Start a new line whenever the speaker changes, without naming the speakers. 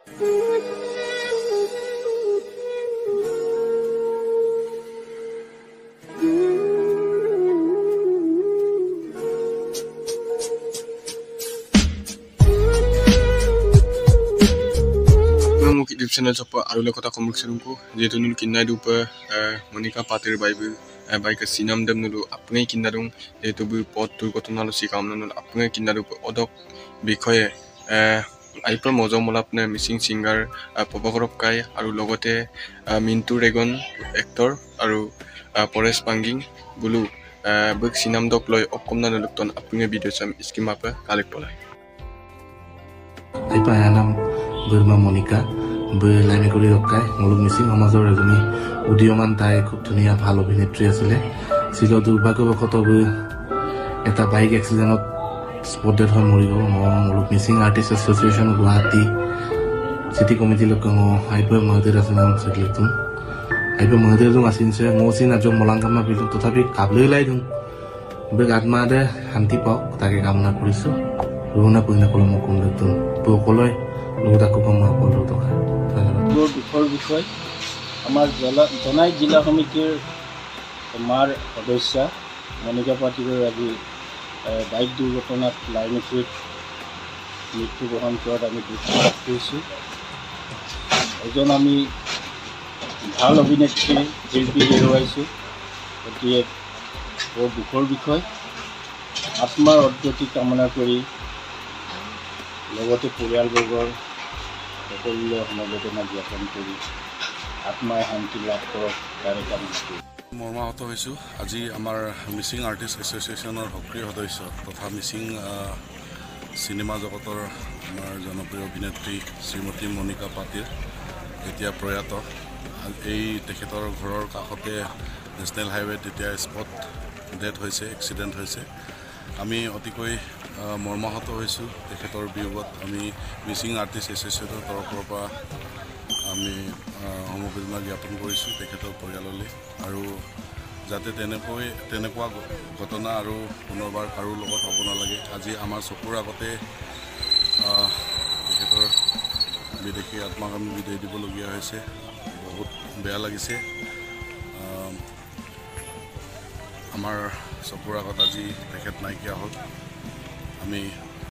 YouTube channel siapa aru kota komunikasi ko jeto nulu kinai dupa Monica Patir baik ke sinam dem nulu apngai kinarung jeto bu pot tur kota nalu si kam nulu apngai kinarupa odok bikhoye aipra mojo molapne missing singer Popakorop kai aru logote Mintu Regon actor aru Pores Panging bulu buk sinam dok loi okomna nulu ton apngai video sam schema pa kalik polai
aipa anam Burma Monica লাইমে কৰি ৰখাই মূলক মিচিং সমাজৰ এজনী উদীয়মান তাই খুব ধুনীয়া ভাল অভিনেত্ৰী আছিলে ছিল দুৰ্ভাগ্যবশত এটা বাইক এক্সিডেণ্টত স্পট ডেথ হৈ মৰি গ'ল মূলক Mising artist association Guwahati city committee লোক আইপে মহতেৰ আছে নাম চেকলেটুন আইপে মহতেৰ যোন আছিল মৌচিন আজ মলাংকামা বিলু তথাপি কাবলৈ লাই দিওঁ বেগ আত্মাৰে শান্তি পাওক তাকে কামনা কৰিছোঁ ৰুণা পুহিনা কলম কমলেটুন সকলোৱে লগতাকো কমা সকলো টকা
দুখৰ বিষয় আমাৰ জনাই জিলা সমিতিৰ মাৰ সদস্য মনিকা পাটিৰৰ আজি বাইক দুৰ্ঘটনাত লাইনফ্ৰীত মৃত্যুবৰণ কৰাত আমি দুখ প্ৰকাশ কৰিছোঁ এজন আমি ভাল অভিনেত্ৰী শিল্পী হেৰুৱাইছোঁ গতিকে বৰ দুখৰ বিষয় আত্মাৰ অদ্গতি কামনা কৰি লগতে পৰিয়ালবৰ্গৰ সকলোলৈ সমবেদনা জ্ঞাপন কৰি আত্মাই শান্তি লাভ কৰক তাৰে কামনা কৰি
মৰ্মাহত হৈছোঁ আজি আমাৰ মিচিং আৰ্টিষ্ট এছ'চিয়েশ্যনৰ সক্ৰিয় সদস্য তথা মিচিং চিনেমা জগতৰ আমাৰ জনপ্ৰিয় অভিনেত্ৰী শ্ৰীমতী মনিকা পাটিৰ এতিয়া প্ৰয়াত এই তেখেতৰ ঘৰৰ কাষতে নেশ্যনেল হাইৱেত এতিয়া স্পট ডেথ হৈছে এক্সিডেণ্ট হৈছে আমি অতিকৈ মৰ্মাহত হৈছোঁ তেখেতৰ বিয়োগত আমি মিচিং আৰ্টিষ্ট এছ'চিয়েশ্যনৰ তৰফৰ পৰা আমি সমবেদনা জ্ঞাপন কৰিছোঁ তেখেতৰ পৰিয়াললৈ আৰু যাতে তেনেকুৱা ঘটনা আৰু পুনৰবাৰ কাৰো লগত হ'ব নালাগে আজি আমাৰ চকুৰ আগতে তেখেতৰ বিদেশী আত্মাক আমি বিদায় দিবলগীয়া হৈছে বহুত বেয়া লাগিছে আমাৰ চকুৰ আগত আজি তেখেত নাইকিয়া হ'ল আমি